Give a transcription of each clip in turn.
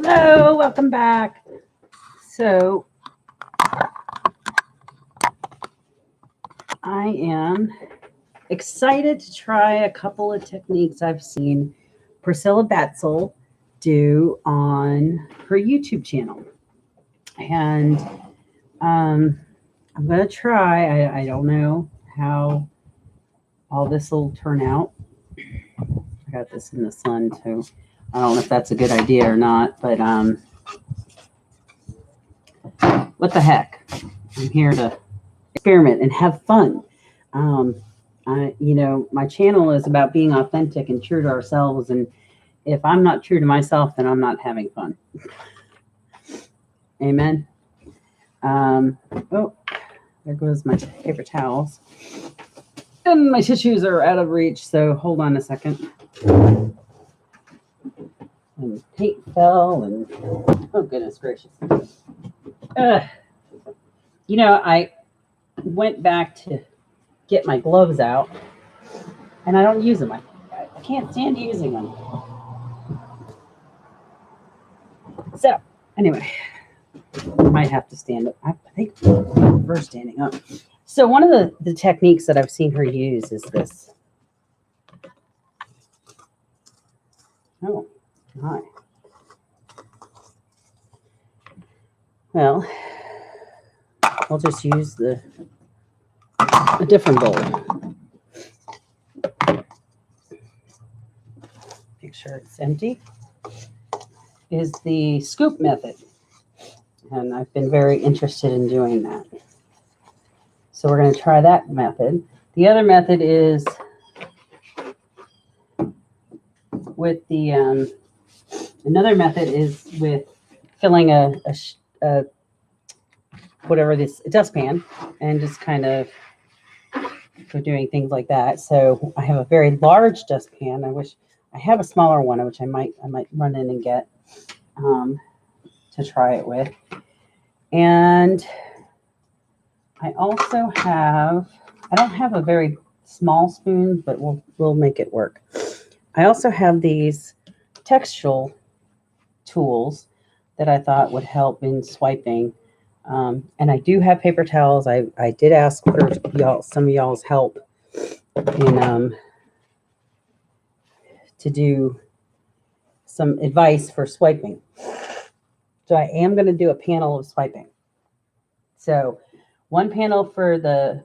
Hello, welcome back. So I am excited to try a couple of techniques I've seen Priscilla Batzel do on her YouTube channel. And I'm going to try. I don't know how all this will turn out. I got this in the sun too. I don't know if that's a good idea or not, but what the heck? I'm here to experiment and have fun. My channel is about being authentic and true to ourselves. And if I'm not true to myself, then I'm not having fun. Amen. Oh, there goes my paper towels. And my tissues are out of reach, so hold on a second. And paint fell, and oh, goodness gracious. I went back to get my gloves out, and I don't use them. I can't stand using them. So, anyway, I might have to stand up. I think we're standing up. So one of the techniques that I've seen her use is this. Oh, my. Well, I'll just use a different bowl. Make sure it's empty. Is the scoop method. And I've been very interested in doing that. So we're going to try that method. The other method is with another method is with filling a dustpan and just kind of doing things like that. So I have a very large dustpan. I wish I have a smaller one, which I might run in and get to try it with. And I also have, I don't have a very small spoon, but we'll make it work. I also have these textual tools that I thought would help in swiping. And I do have paper towels. I did ask for some of y'all's help in to do some advice for swiping. So I am going to do a panel of swiping. So one panel for the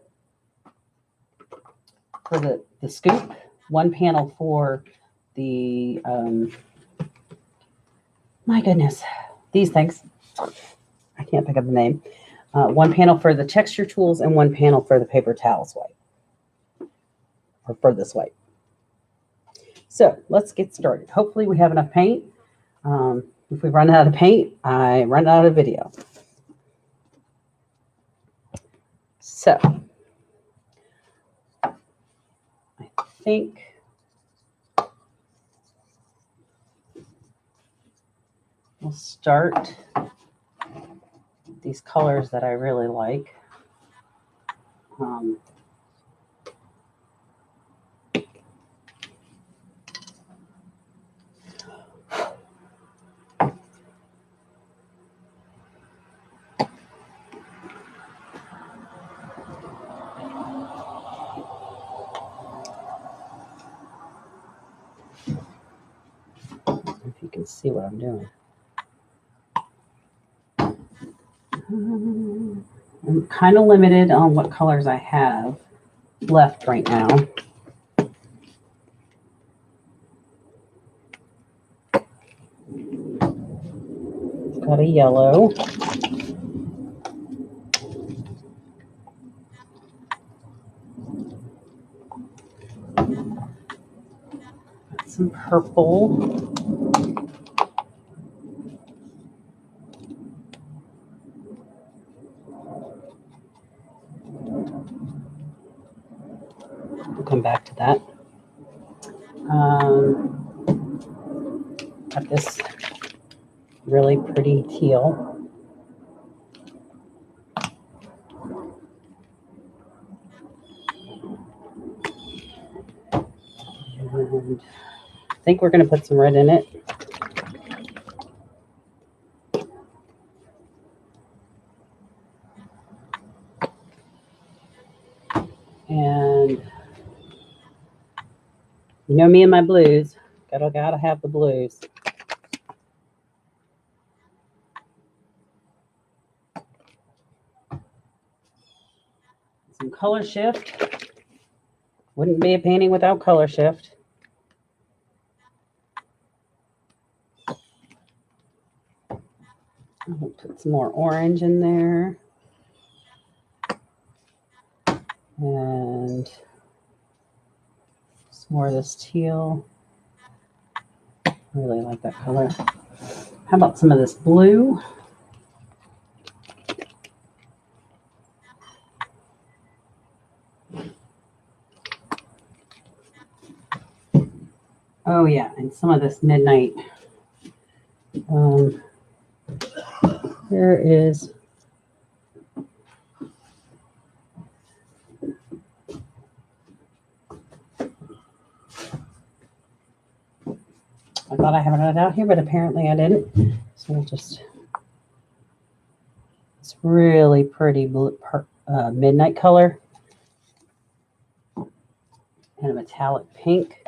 scoop, one panel for the my goodness, these things. I can't pick up the name. One panel for the texture tools and one panel for the paper towel swipe, or for the swipe. So let's get started. Hopefully we have enough paint. If we run out of paint, I run out of video. So I think we'll start with these colors that I really like. If you can see what I'm doing. I'm kind of limited on what colors I have left right now. Got a yellow. Got some purple. Come back to that. Got this really pretty teal. And I think we're going to put some red in it. know me and my blues. Gotta have the blues. Some color shift. Wouldn't be a painting without color shift. I'll put some more orange in there. And some more of this teal. I really like that color. How about some of this blue? Oh yeah, and some of this midnight. There is I thought I had it out here, but apparently I didn't. So we'll just, it's really pretty blue, midnight color and a metallic pink.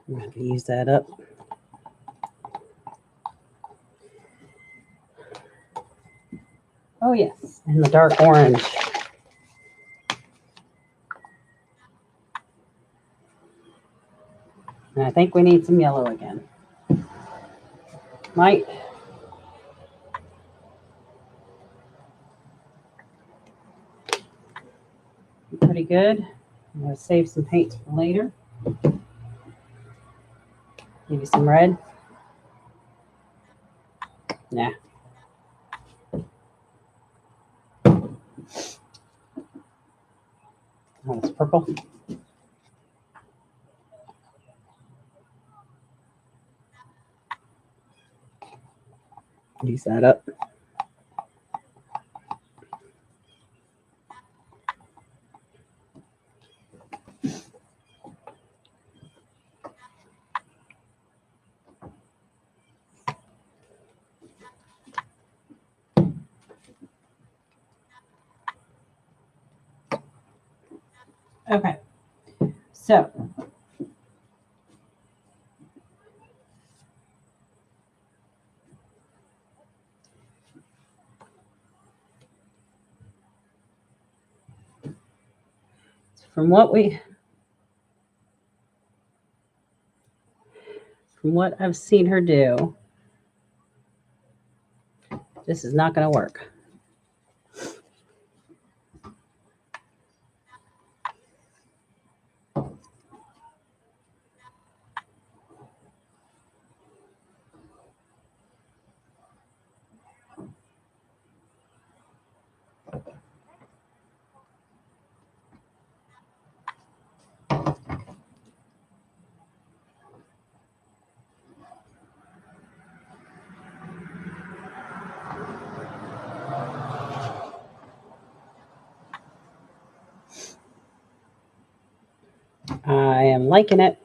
I'm going to use that up. Oh yes, and the dark orange. And I think we need some yellow again. Might. Pretty good. I'm going to save some paints for later. Give you some red. Nah. Oh, it's purple. Use that up. Okay, so from what I've seen her do, this is not going to work. I am liking it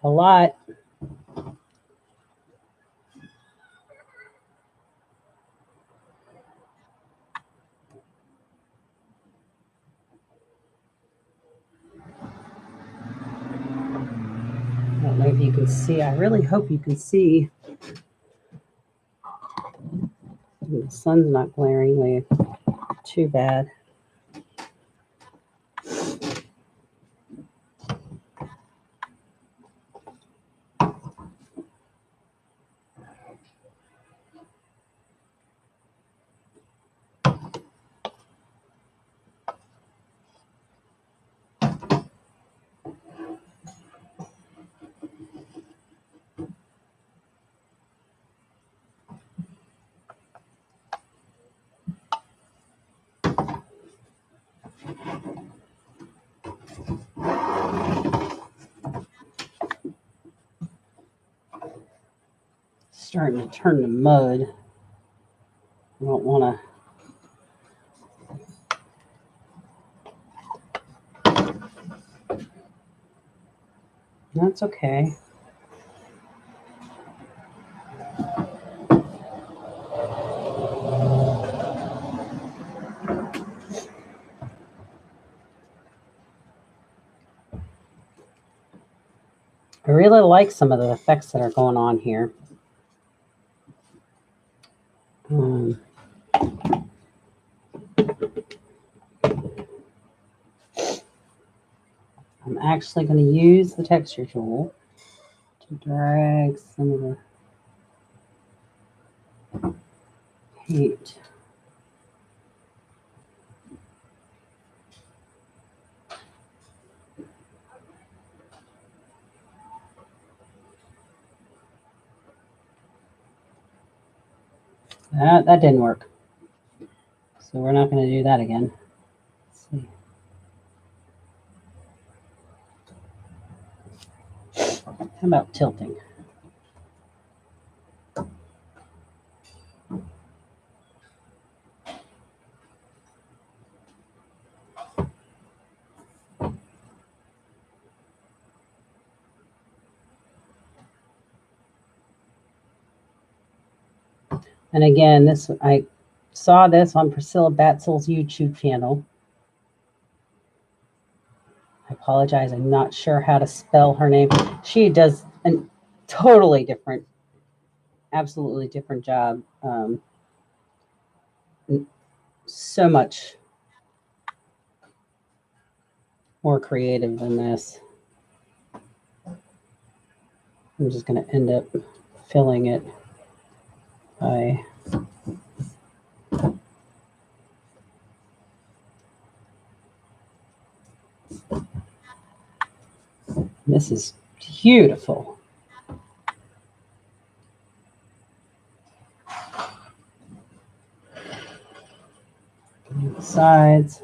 a lot. I don't know if you can see. I really hope you can see. The sun's not glaringly too bad. Starting to turn to mud. I don't want to. That's okay. I really like some of the effects that are going on here. I'm actually going to use the texture tool to drag some of the paint. That didn't work. So we're not going to do that again. Let's see. How about tilting? And again, I saw this on Priscilla Batzel's YouTube channel. I apologize. I'm not sure how to spell her name. She does a totally different, absolutely different job. So much more creative than this. I'm just going to end up filling it by this is beautiful. Sides.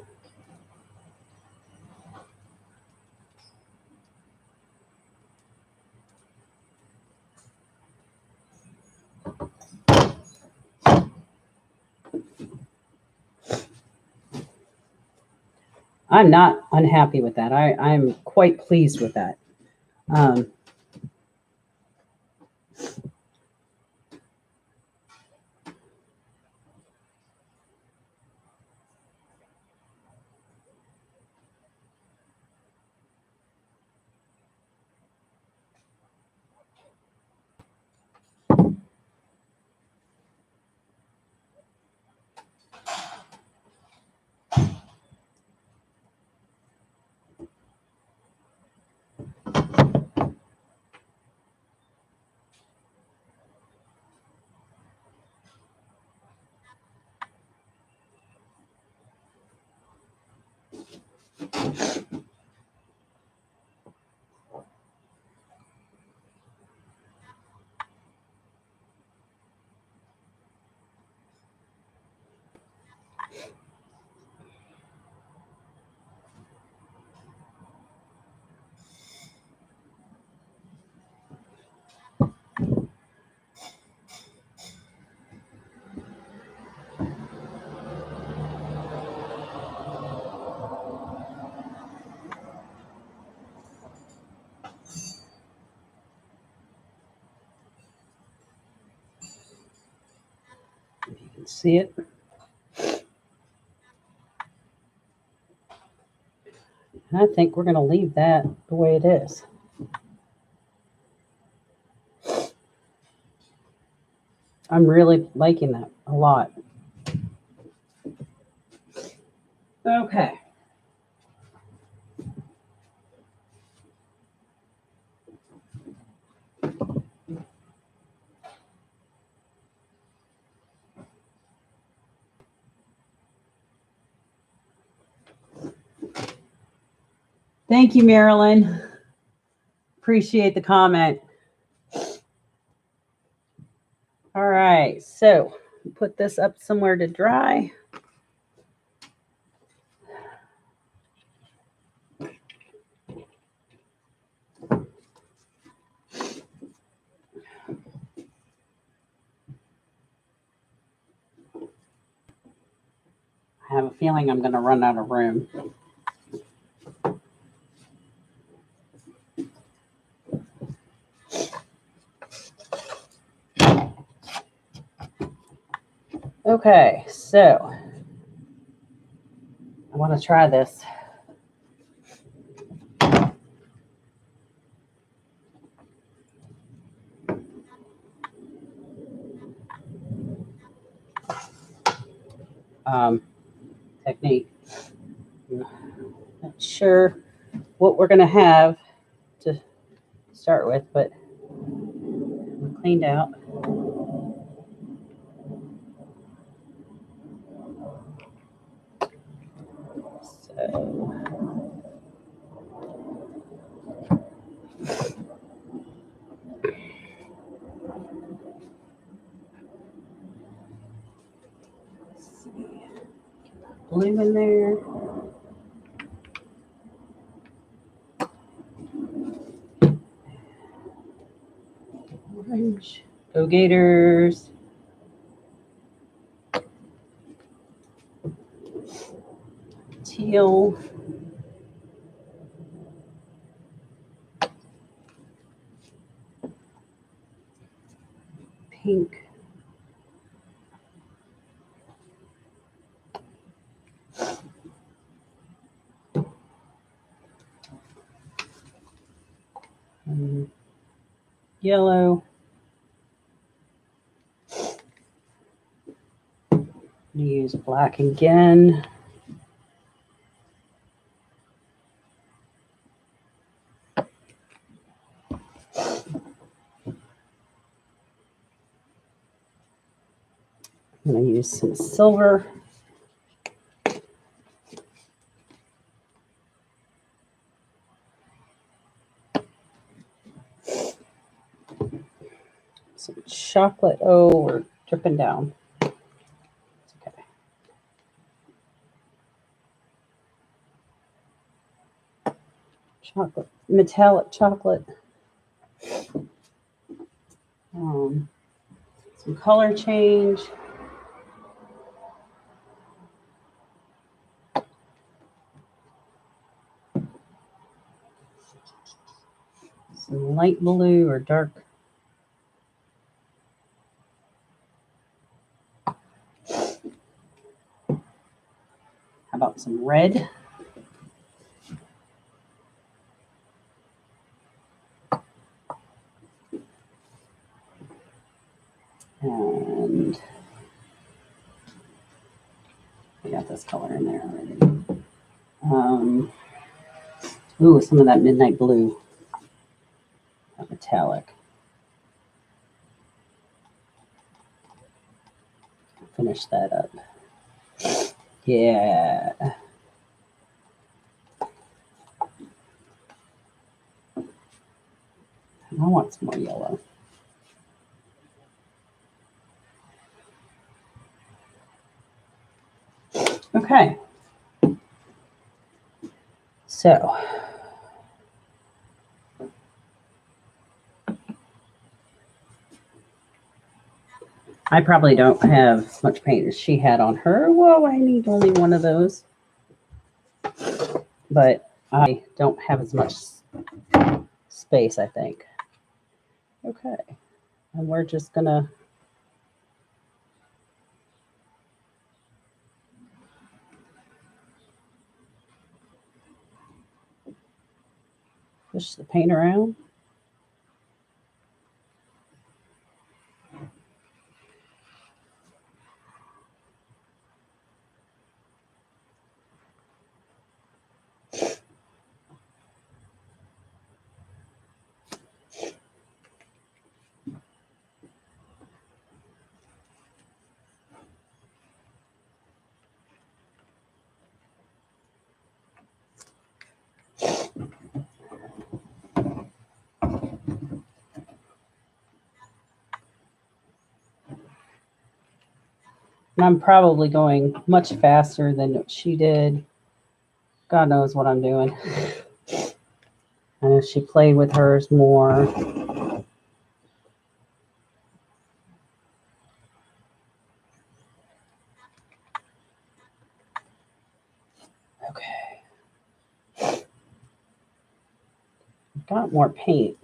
I'm not unhappy with that. I'm quite pleased with that. If you can see it. And I think we're going to leave that the way it is. I'm really liking that a lot. Okay. Thank you, Marilyn. Appreciate the comment. All right, so put this up somewhere to dry. I have a feeling I'm going to run out of room. Okay, so I want to try this. technique. Not sure what we're going to have to start with, but we cleaned out. So let's see. Blue in there. Orange. Go Gators. Teal. Pink. Yellow. Use black again. I'm going to use some silver. Some chocolate. Oh, we're dripping down. It's okay. Chocolate, metallic chocolate. Some color change. Some light blue or dark. How about some red? And we got this color in there already. Ooh, some of that midnight blue, that metallic. Finish that up. Yeah. I want some more yellow. Okay. So I probably don't have much paint as she had on her. Whoa, I need only one of those. But I don't have as much space, I think. Okay. And we're just going to push the paint around. And I'm probably going much faster than what she did. God knows what I'm doing. I know she played with hers more. Okay. Got more paint.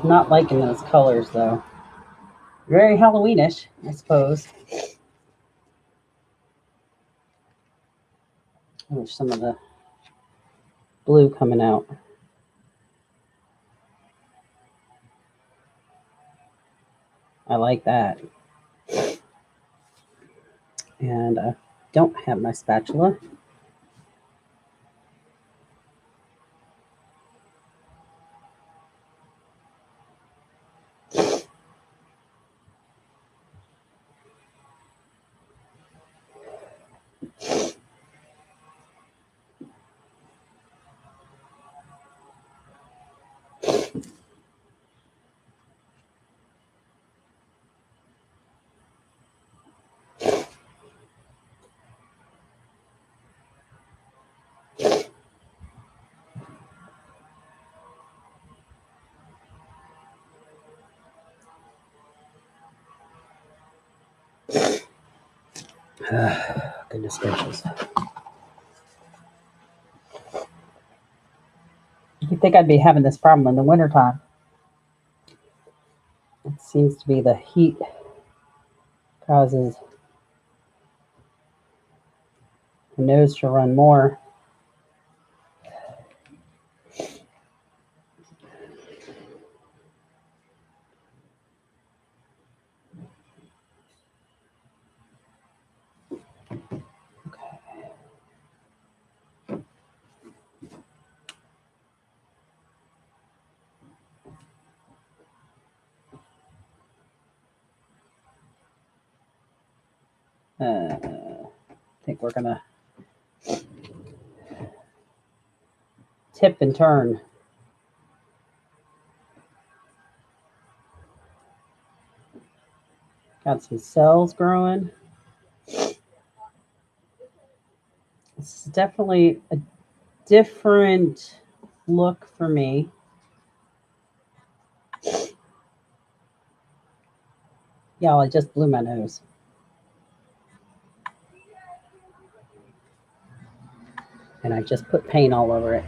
Not liking those colors though. Very Halloweenish, I suppose. I wish some of the blue coming out. I like that. And I don't have my spatula. Goodness gracious. You'd think I'd be having this problem in the wintertime. It seems to be the heat causes the nose to run more. I think we're gonna tip and turn. Got some cells growing. It's definitely a different look for me. Y'all, I just blew my nose. And I just put paint all over it.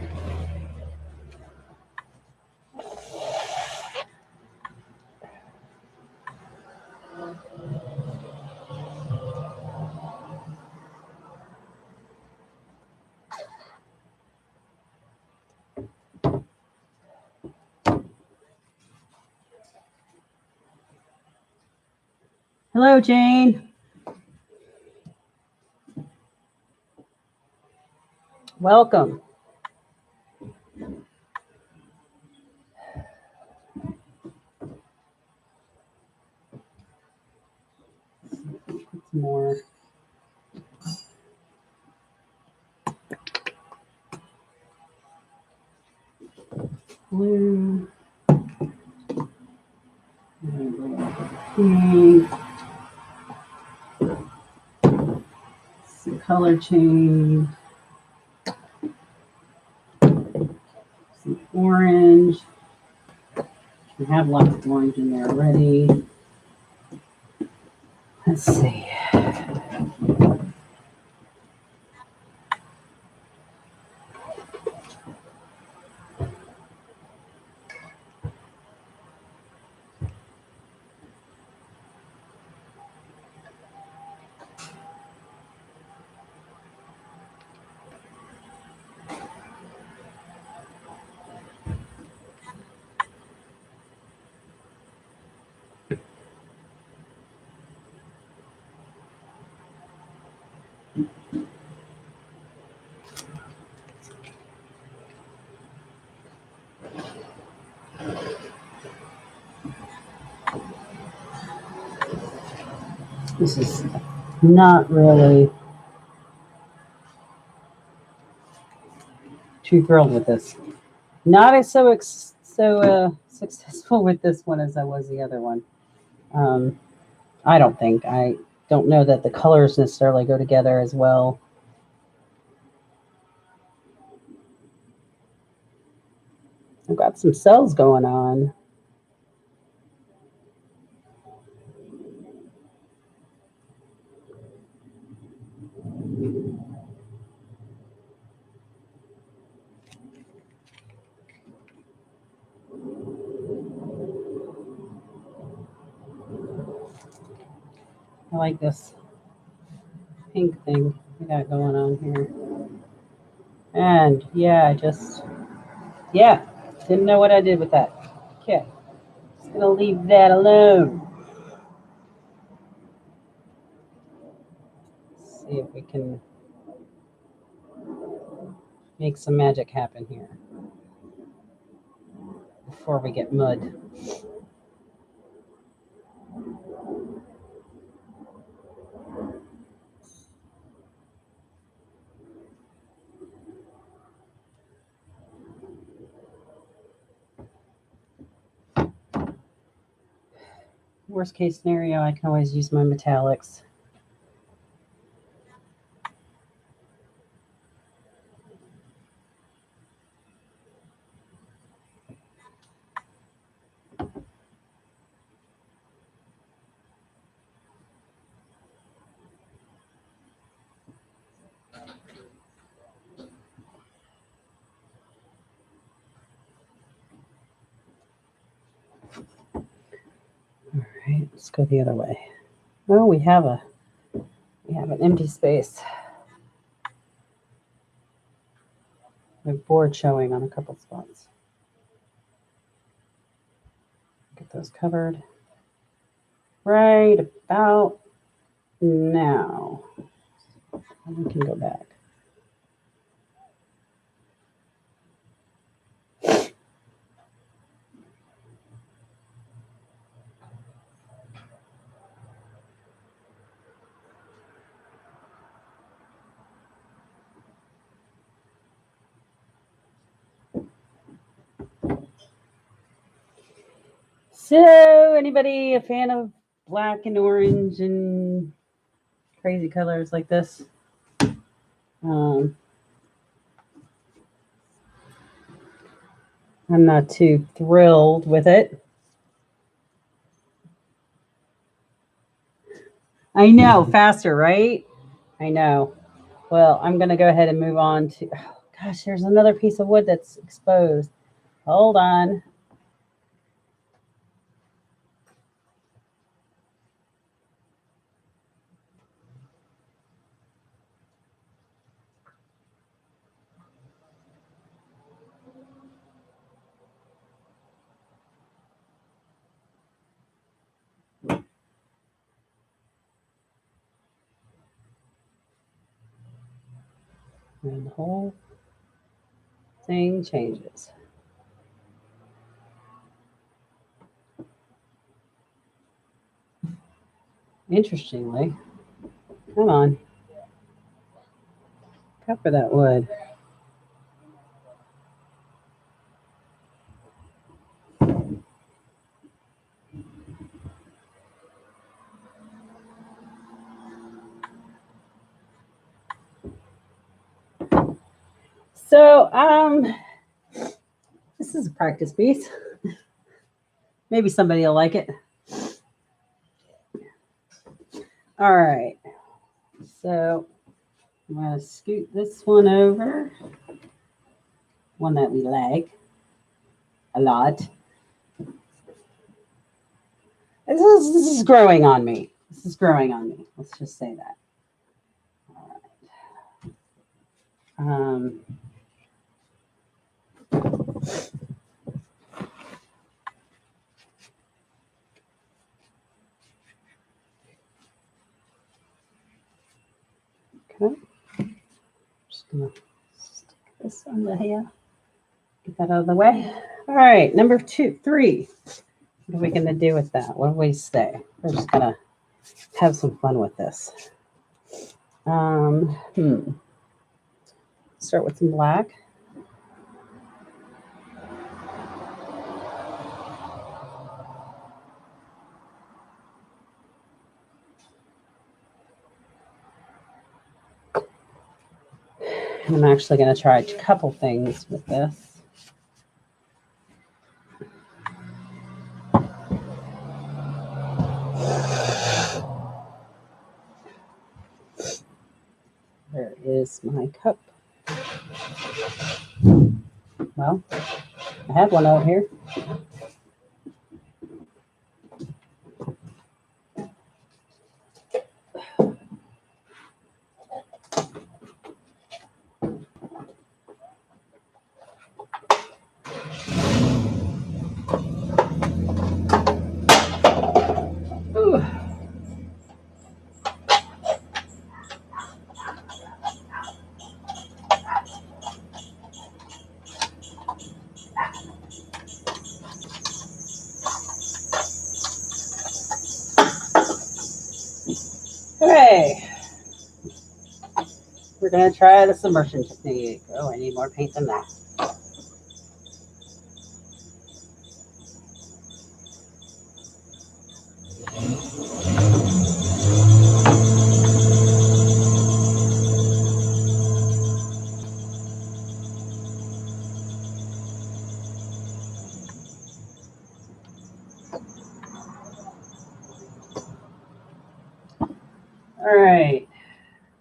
Hello, Jane. Welcome. More. Blue. Pink. Some color change. Some orange. We have lots of orange in there already. Let's see. This is not really too thrilled with this. Not as so successful with this one as I was the other one. I don't think. I don't know that the colors necessarily go together as well. I've got some cells going on. I like this pink thing we got going on here. And yeah, didn't know what I did with that. Okay, just gonna leave that alone. See if we can make some magic happen here before we get mud. Worst case scenario, I can always use my metallics. All right, let's go the other way. Oh, we have an empty space. We have board showing on a couple spots. Get those covered right about now. And we can go back. So, anybody a fan of black and orange and crazy colors like this? I'm not too thrilled with it. I know, faster, right? I know. Well, I'm going to go ahead and move on to, oh, gosh, there's another piece of wood that's exposed. Hold on. And the whole thing changes. Interestingly, come on, cover that wood. So, this is a practice piece. Maybe somebody will like it. All right. So, I'm going to scoot this one over. One that we like a lot. This is growing on me. This is growing on me. Let's just say that. All right. Okay. Just gonna stick this under here. Get that out of the way. All right, number 3. What are we gonna do with that? What do we say? We're just gonna have some fun with this. Start with some black. I'm actually going to try a couple things with this. There is my cup. Well, I have one out here. Okay. We're going to try the submersion technique. Oh, I need more paint than that. All right.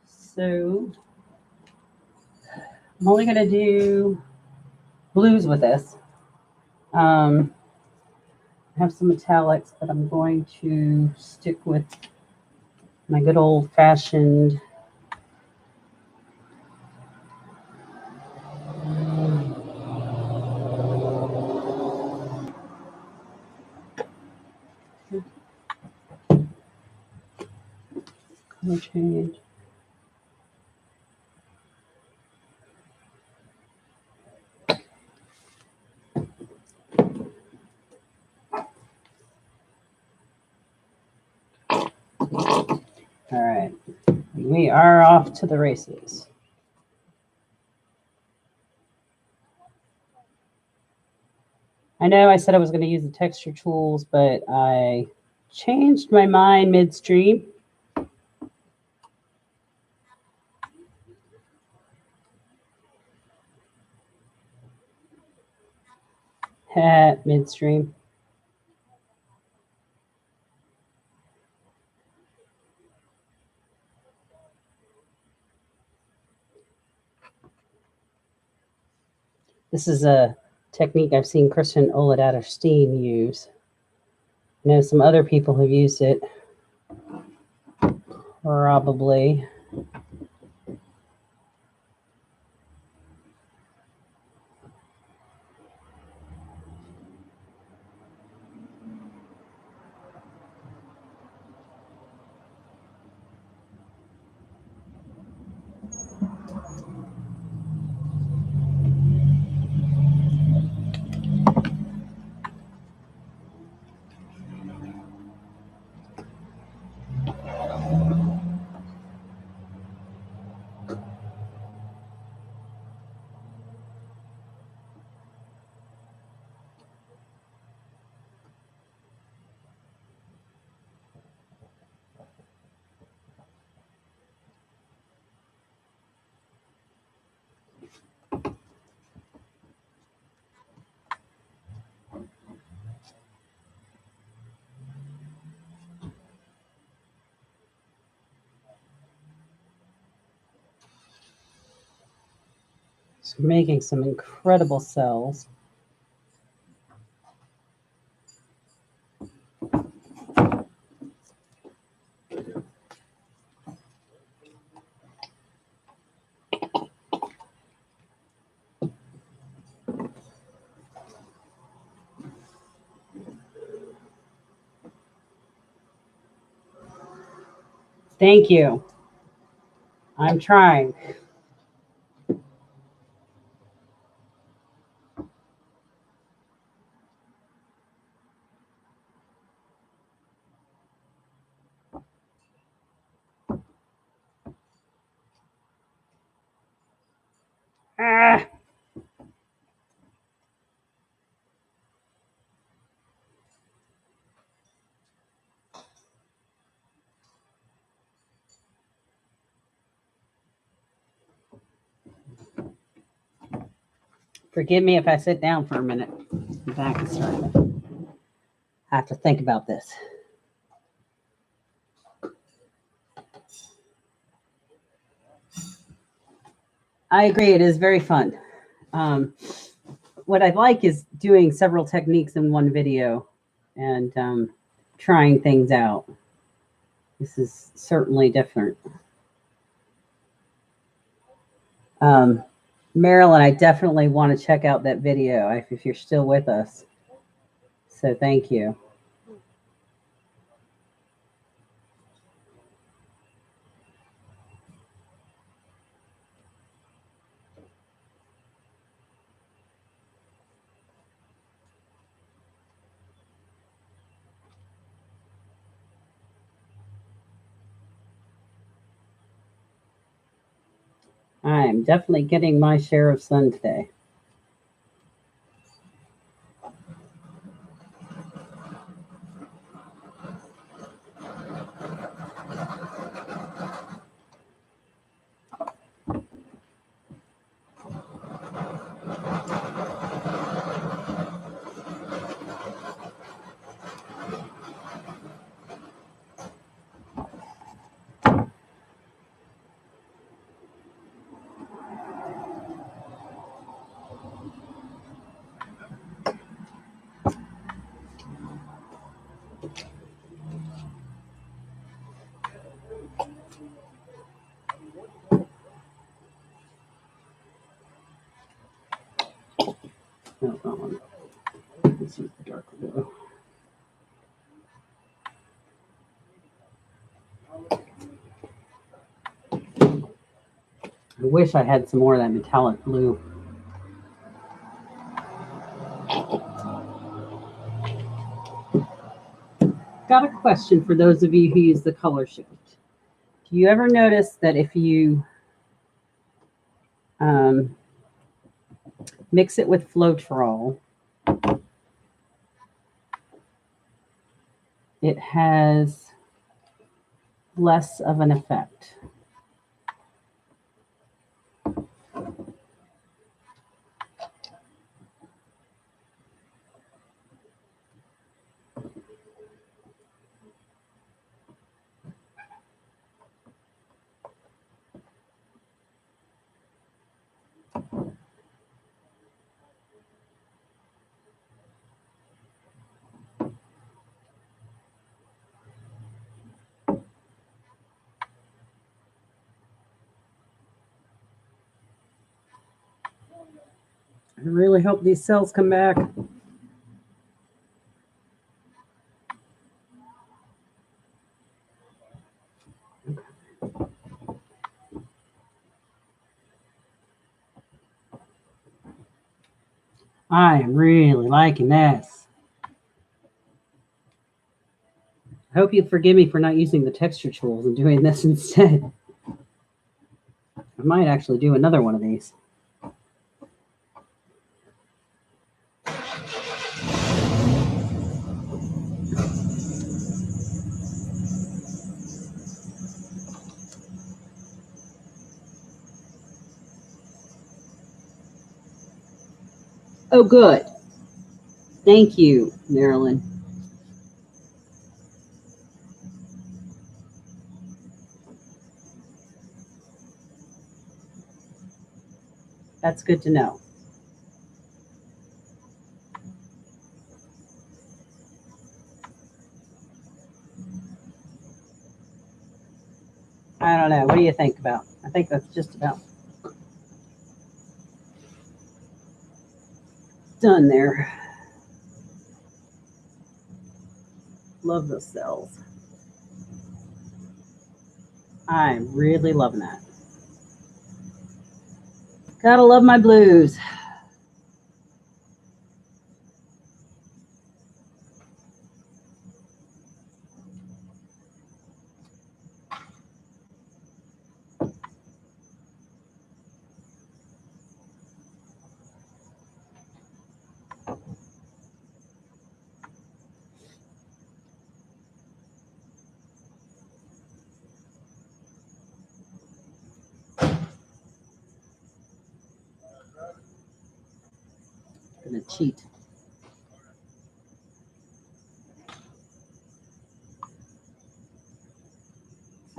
So I'm only going to do blues with this. I have some metallics, but I'm going to stick with my good old-fashioned color change. All right. We are off to the races. I know I said I was going to use the texture tools, but I changed my mind midstream. Midstream. This is a technique I've seen Christian Oladatter-Steen use. I know some other people have used it. Probably. So making some incredible cells. Thank you. I'm trying. Ah. Forgive me if I sit down for a minute. My back is starting to have to think about this. I agree. It is very fun. What I like is doing several techniques in one video and trying things out. This is certainly different. Marilyn, I definitely want to check out that video if you're still with us. So thank you. I am definitely getting my share of sun today. No, that one. Let's use the dark blue. I wish I had some more of that metallic blue. Got a question for those of you who use the color shift. Do you ever notice that if you mix it with Floetrol, it has less of an effect? I really hope these cells come back. I am really liking this. I hope you forgive me for not using the texture tools and doing this instead. I might actually do another one of these. Oh, good. Thank you, Marilyn. That's good to know. I don't know. What do you think about? I think that's just about done there. Love those cells. I'm really loving that. Gotta love my blues. Gonna cheat. See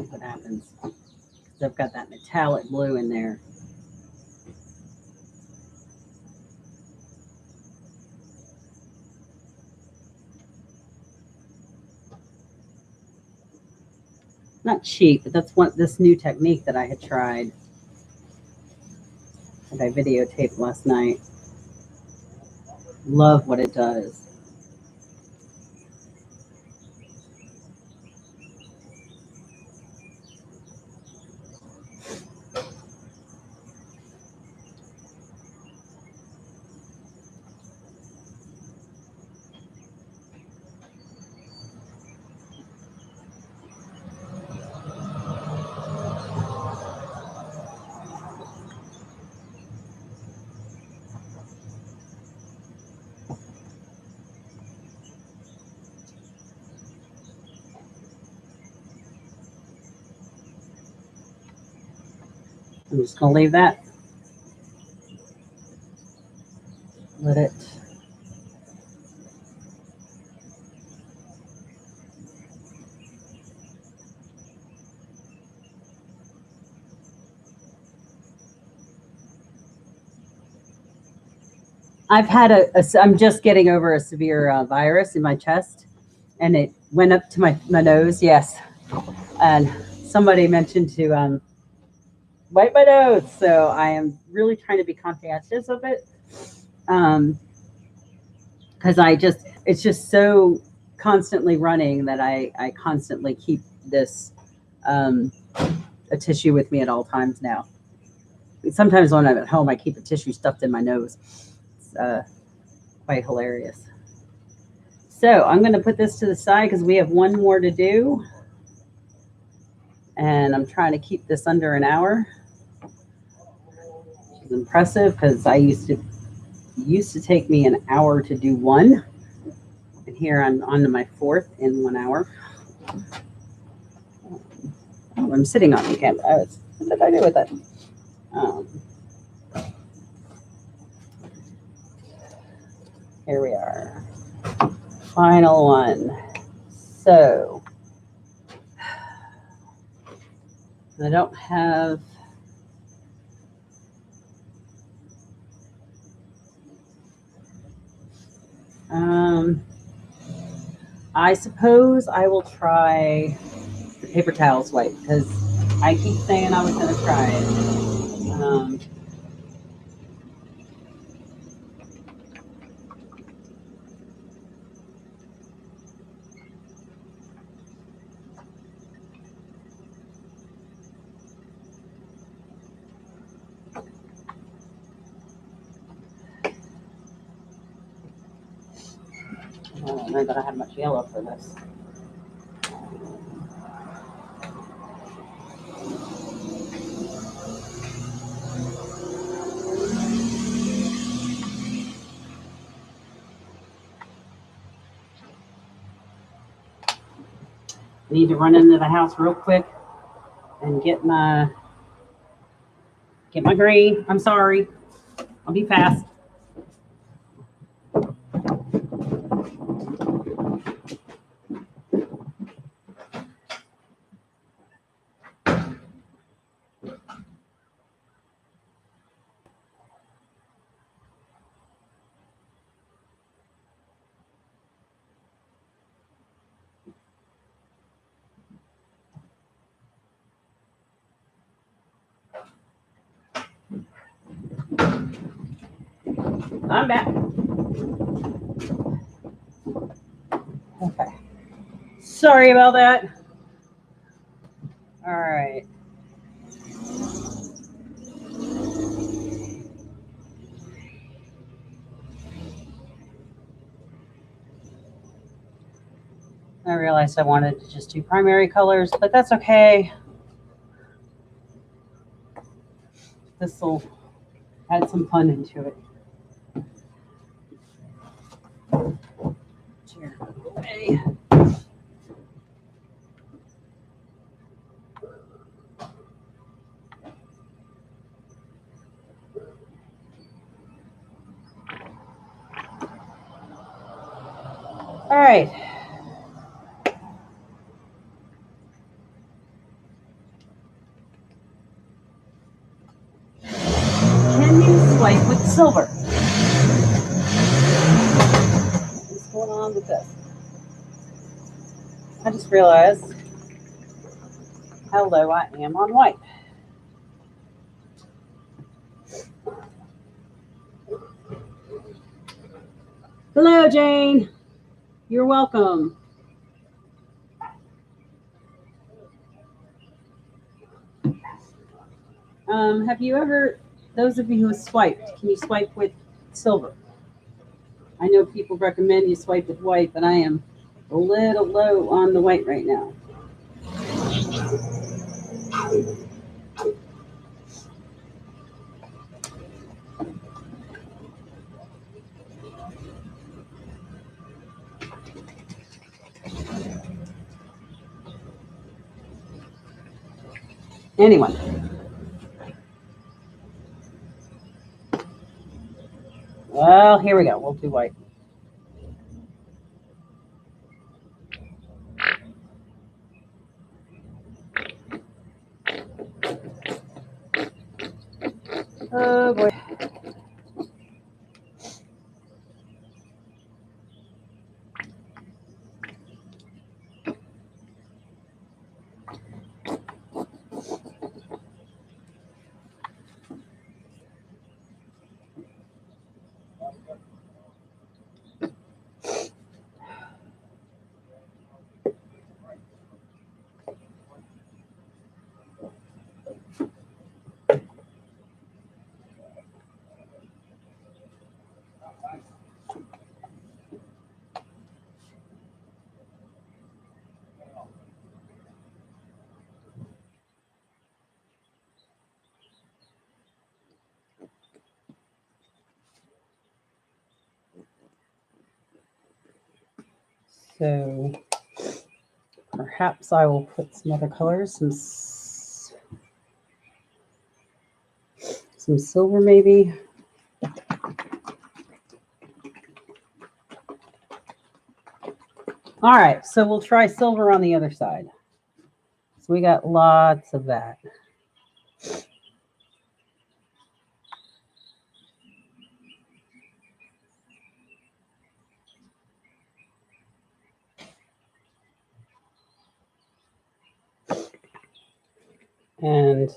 what happens. I've got that metallic blue in there. Not cheap, but that's this new technique that I had tried that I videotaped last night. Love what it does. I'm just going to leave that. Let it. I've had I'm just getting over a severe virus in my chest, and it went up to my nose. Yes. And somebody mentioned to wipe my nose. So I am really trying to be conscientious of it. Because it's just so constantly running that I constantly keep this a tissue with me at all times now. Sometimes when I'm at home, I keep a tissue stuffed in my nose. It's quite hilarious. So I'm going to put this to the side because we have one more to do. And I'm trying to keep this under an hour. Which is impressive because it used to take me an hour to do one. And here I'm on to my fourth in 1 hour. Oh, I'm sitting on the camera. What did I do with it? Here we are. Final one. So I don't have I suppose I will try the paper towel swipe because I keep saying I was going to try it. I don't know that I have much yellow for this. I need to run into the house real quick and get my green. I'm sorry. I'll be fast. I'm back. Okay. Sorry about that. All right. I realized I wanted to just do primary colors, but that's okay. This will add some fun into it. Chair away. All right. Can you swipe with silver? What's going on with this? I just realized how low I am on white. Hello, Jane. You're welcome. Have you ever, those of you who have swiped, can you swipe with silver? I know people recommend you swipe with white, but I am a little low on the white right now. Anyway, Well, here we go. We'll do white. Oh boy. So perhaps I will put some other colors, some silver maybe. All right, so we'll try silver on the other side. So we got lots of that. And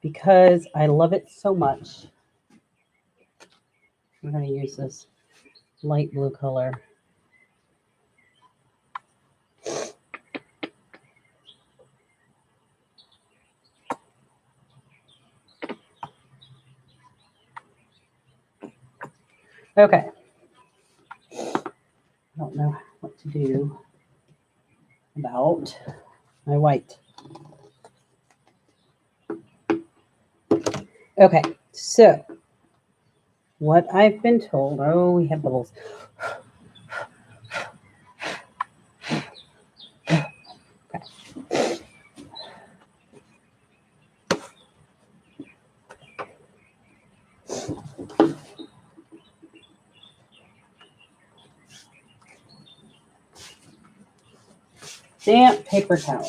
because I love it so much, I'm going to use this light blue color. Okay. I don't know what to do about my white. Okay, so what I've been told, oh, we have bubbles. Okay. Damp paper towel.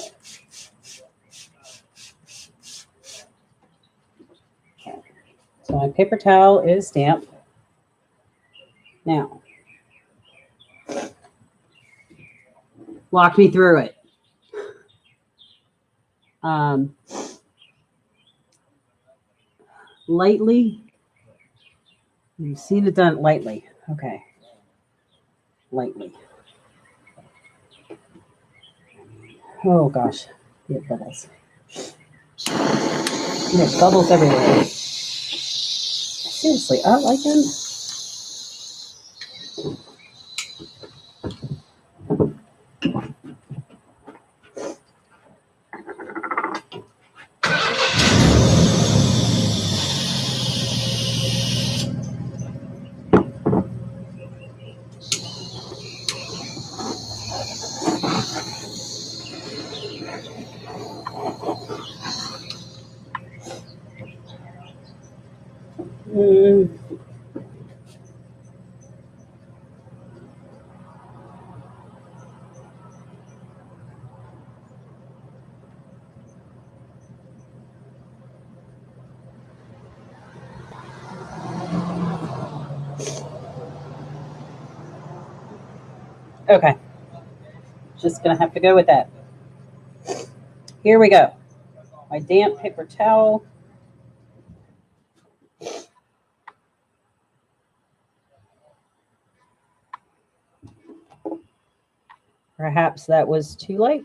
Okay. So my paper towel is damp. Now, walk me through it. Lightly. You've seen it done lightly. Okay. Lightly. Oh gosh, we have bubbles. There's bubbles everywhere. Seriously, I don't like them. Okay. Just gonna have to go with that. Here we go. My damp paper towel. Perhaps that was too light.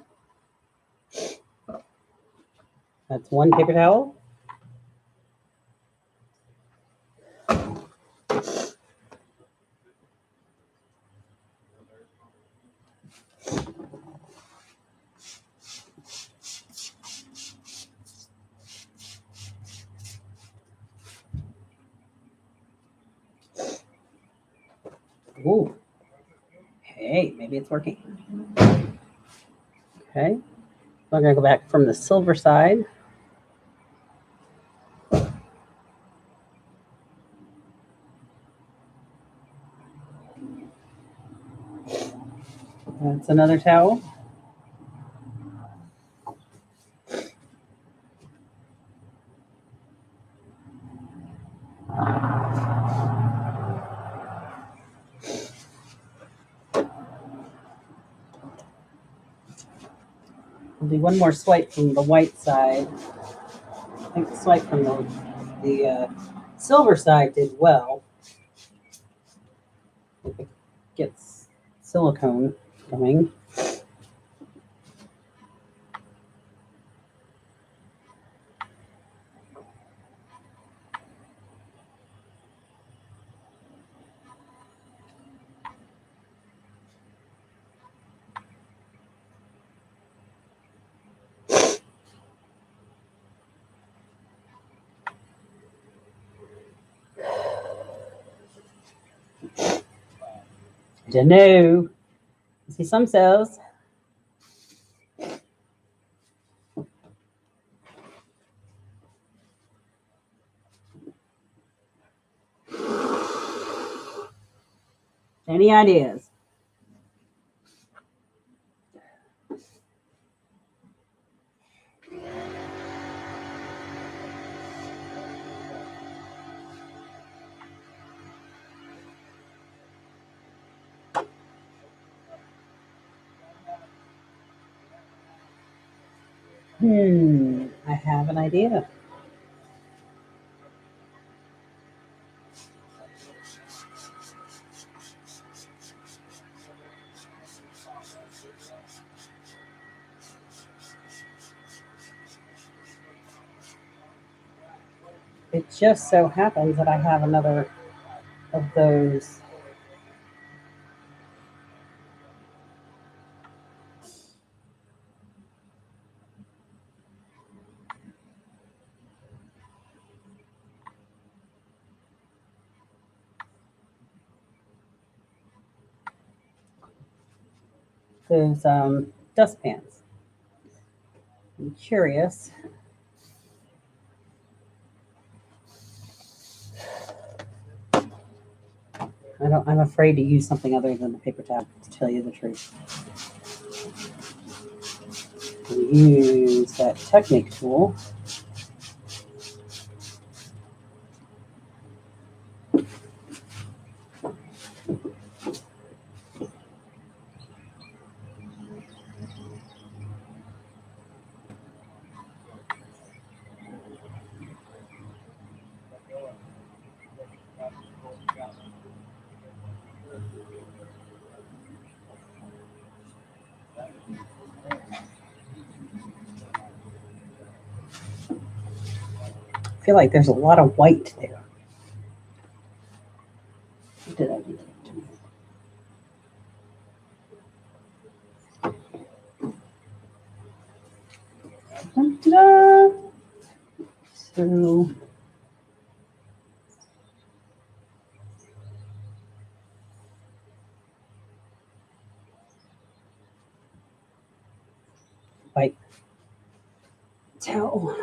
That's one paper towel. Ooh. Hey, maybe it's working. Okay. I'm going to go back from the silver side. That's another towel. I'll do one more swipe from the white side. I think the swipe from the silver side did well. If it gets silicone coming. Don't know. I see some cells. Any ideas? I have an idea. It just so happens that I have another of those dustpans. I'm curious. I'm afraid to use something other than the paper towel, to tell you the truth. Use that Technic tool. I feel like there's a lot of white there. What did I do? Ta-da! So white towel.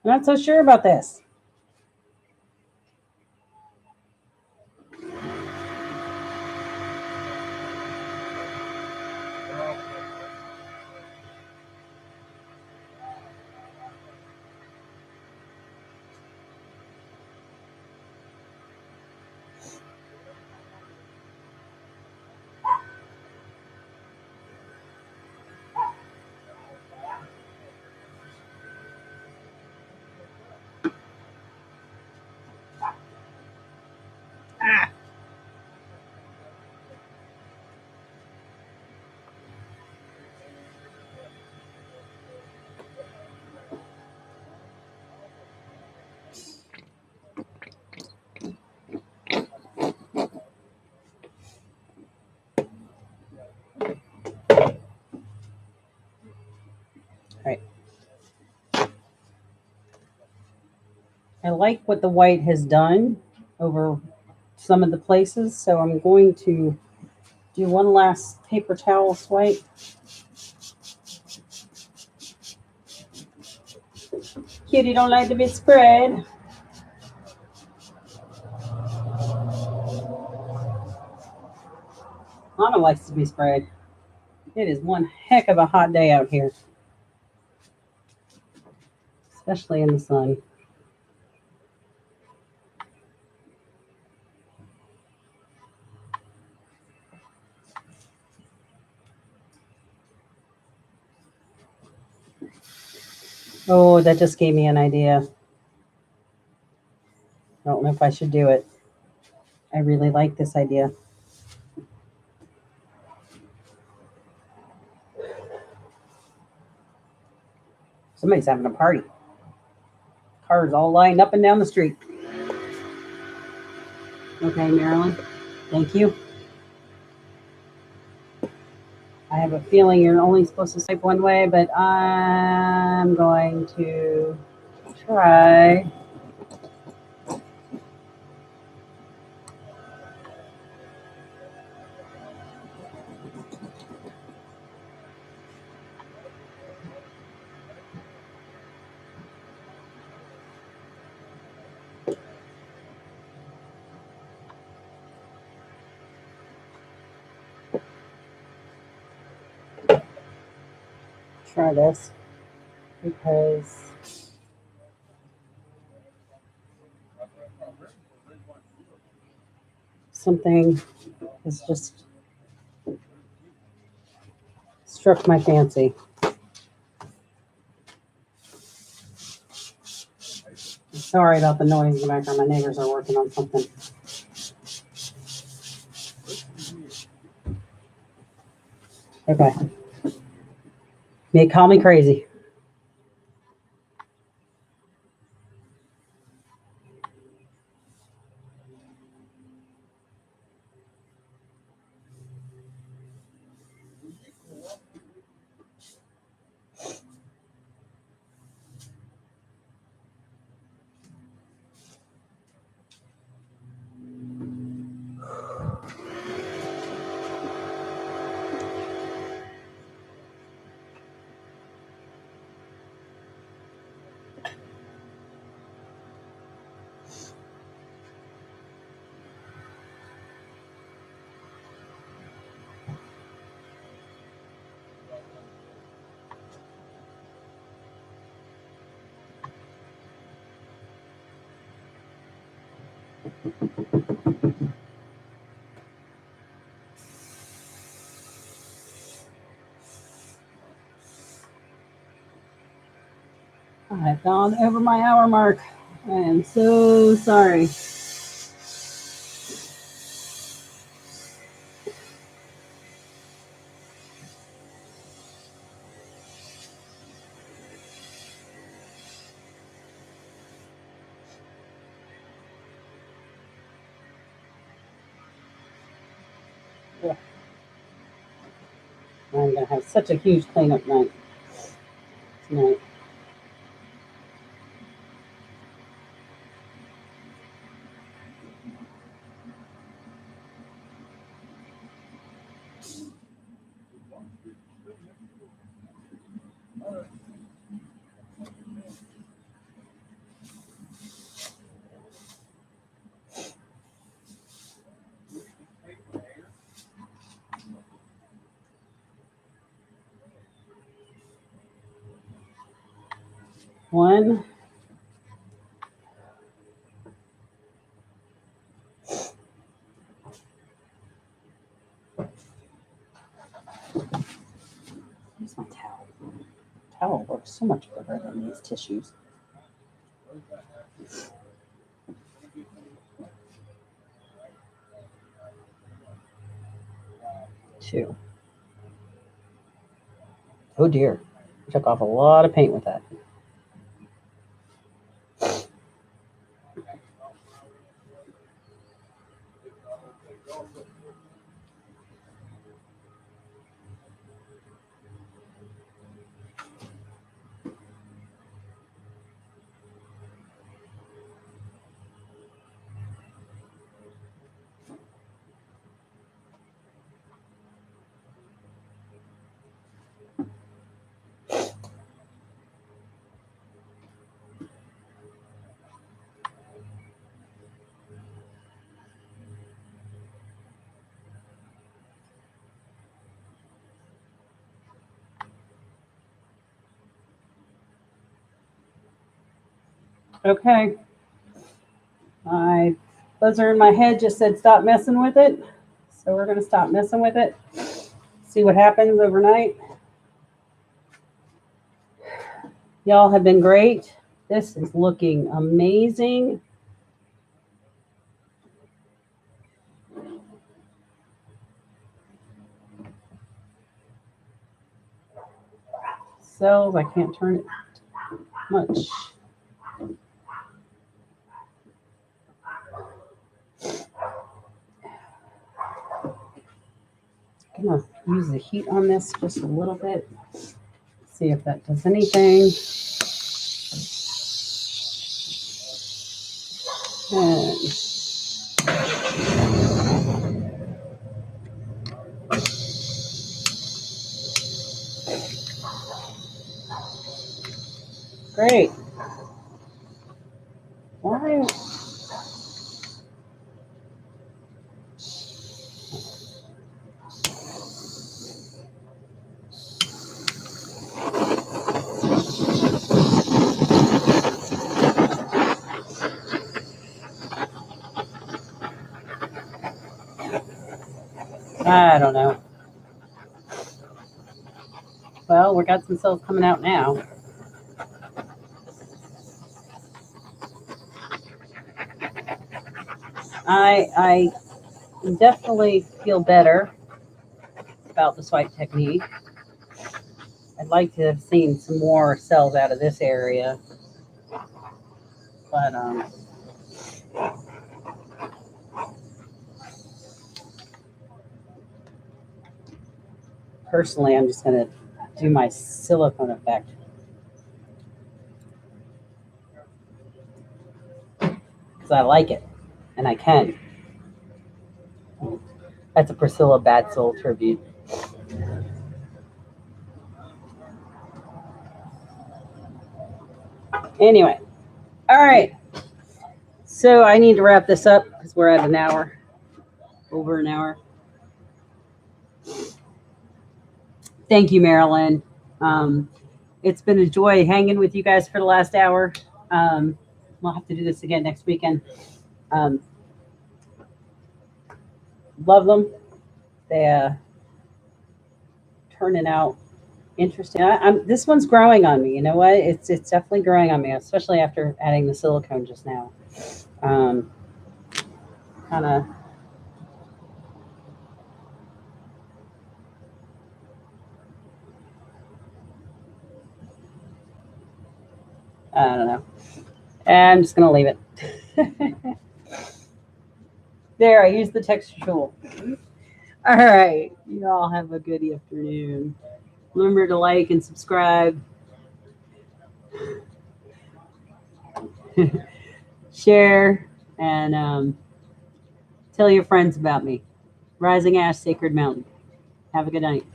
I'm not so sure about this. Right. I like what the white has done over some of the places, so I'm going to do one last paper towel swipe. Kitty don't like to be spread. Anna likes to be sprayed. It is one heck of a hot day out here, especially in the sun. Oh, that just gave me an idea. I don't know if I should do it. I really like this idea. Somebody's having a party. Cars all lined up and down the street. Okay, Marilyn. Thank you. I have a feeling you're only supposed to swipe one way, but I'm going to try. Try this because something has just struck my fancy. Sorry about the noise in the background. My neighbors are working on something. Okay. May call me crazy. I've gone over my hour mark. I am so sorry. Ugh. I'm going to have such a huge cleanup night tonight. One. Where's my towel? Towel works so much better than these tissues. Two. Oh dear. I took off a lot of paint with that. Okay. My buzzer in my head just said stop messing with it. So we're going to stop messing with it. See what happens overnight. Y'all have been great. This is looking amazing. Cells, I can't turn it much. I'm gonna use the heat on this just a little bit. See if that does anything. And great. Why? I don't know. Well, we got some cells coming out now. I definitely feel better about the swipe technique. I'd like to have seen some more cells out of this area, but personally, I'm just going to do my silicone effect. Because I like it, and I can. That's a Priscilla Bad Soul tribute. Anyway, all right. So I need to wrap this up because we're at an hour, over an hour. Thank you, Marilyn. It's been a joy hanging with you guys for the last hour. We'll have to do this again next weekend. Love them. They turning out interesting. This one's growing on me. You know what? It's definitely growing on me, especially after adding the silicone just now. Kind of. I don't know. I'm just gonna leave it. There, I used the texture tool. All right. You all have a good afternoon. Remember to like and subscribe. Share and tell your friends about me. Rising Ash, Sacred Mountain. Have a good night.